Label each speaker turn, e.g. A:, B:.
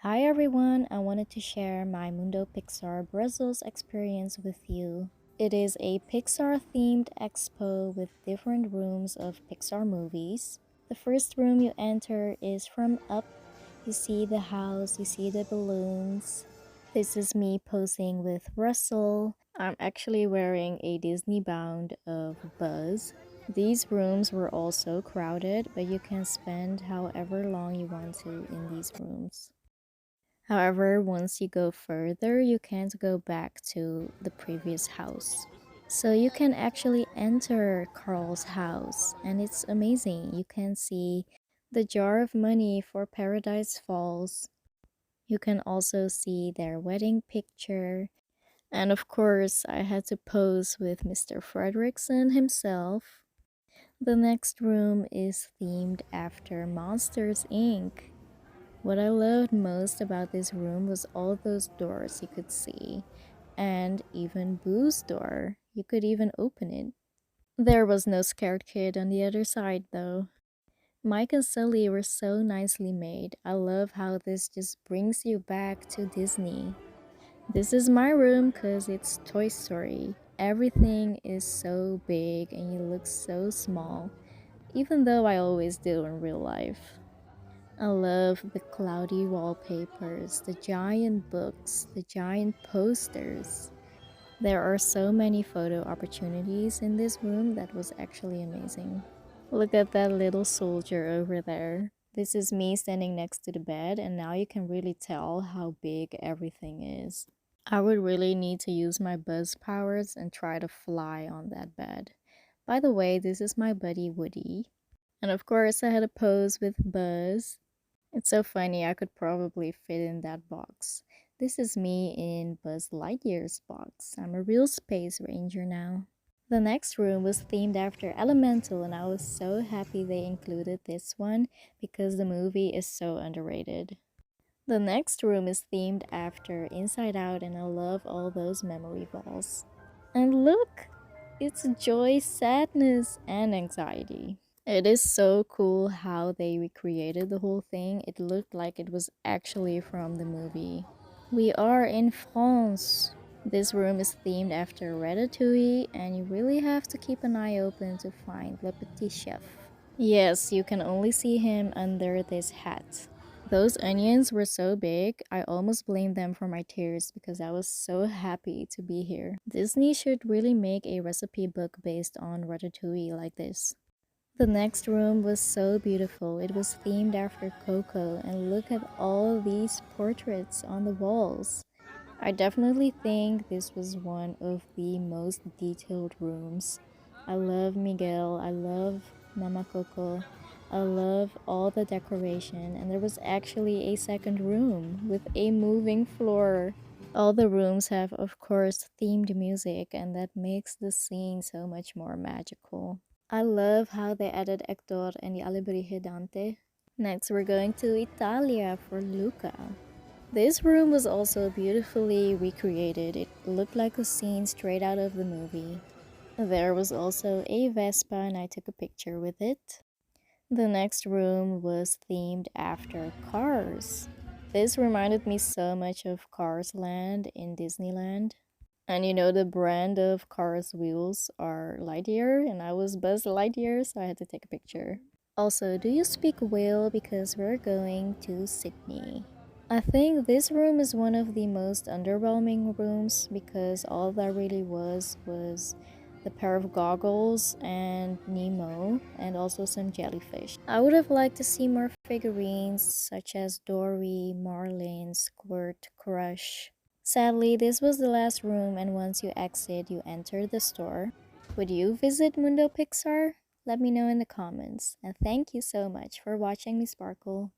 A: Hi everyone, I wanted to share my Mundo Pixar Brussels experience with you. It is a Pixar themed expo with different rooms of Pixar movies. The first room you enter is from up. You see the house, you see the balloons. This is me posing with Russell. I'm actually wearing a Disneybound of Buzz. These rooms were also crowded, but you can spend however long you want to in these rooms. However, once you go further, you can't go back to the previous house. So you can actually enter Carl's house, and it's amazing. You can see the jar of money for Paradise Falls. You can also see their wedding picture. And of course, I had to pose with Mr. Fredrickson himself. The next room is themed after Monsters Inc. What I loved most about this room was all those doors you could see, and even Boo's door. You could even open it. There was no scared kid on the other side, though. Mike and Sully were so nicely made. I love how this just brings you back to Disney. This is my room because it's Toy Story. Everything is so big and you look so small, even though I always do in real life. I love the cloudy wallpapers, the giant books, the giant posters. There are so many photo opportunities in this room that was actually amazing. Look at that little soldier over there. This is me standing next to the bed, and now you can really tell how big everything is. I would really need to use my buzz powers and try to fly on that bed. By the way, this is my buddy Woody. And of course, I had a pose with Buzz. It's so funny, I could probably fit in that box. This is me in Buzz Lightyear's box. I'm a real space ranger now. The next room was themed after Elemental, and I was so happy they included this one because the movie is so underrated. The next room is themed after Inside Out, and I love all those memory balls. And look! It's joy, sadness, and anxiety. It is so cool how they recreated the whole thing. It looked like it was actually from the movie. We are in France. This room is themed after Ratatouille, and you really have to keep an eye open to find Le Petit Chef. Yes, you can only see him under this hat. Those onions were so big, I almost blamed them for my tears because I was so happy to be here. Disney should really make a recipe book based on Ratatouille like this. The next room was so beautiful. It was themed after Coco, and look at all these portraits on the walls. I definitely think this was one of the most detailed rooms. I love Miguel, I love Mama Coco, I love all the decoration, and there was actually a second room with a moving floor. All the rooms have, of course, themed music, and that makes the scene so much more magical. I love how they added Hector and the Alebrije Dante. Next, we're going to Italia for Luca. This room was also beautifully recreated. It looked like a scene straight out of the movie. There was also a Vespa, and I took a picture with it. The next room was themed after Cars. This reminded me so much of Cars Land in Disneyland. And you know, the brand of Cars wheels are Lightyear, and I was Buzz Lightyear, so I had to take a picture. Also, do you speak whale? Because we're going to Sydney. I think this room is one of the most underwhelming rooms because all that really was the pair of goggles and Nemo and also some jellyfish. I would have liked to see more figurines such as Dory, Marlin, Squirt, Crush. Sadly, this was the last room, and once you exit, you enter the store. Would you visit Mundo Pixar? Let me know in the comments. And thank you so much for watching me sparkle.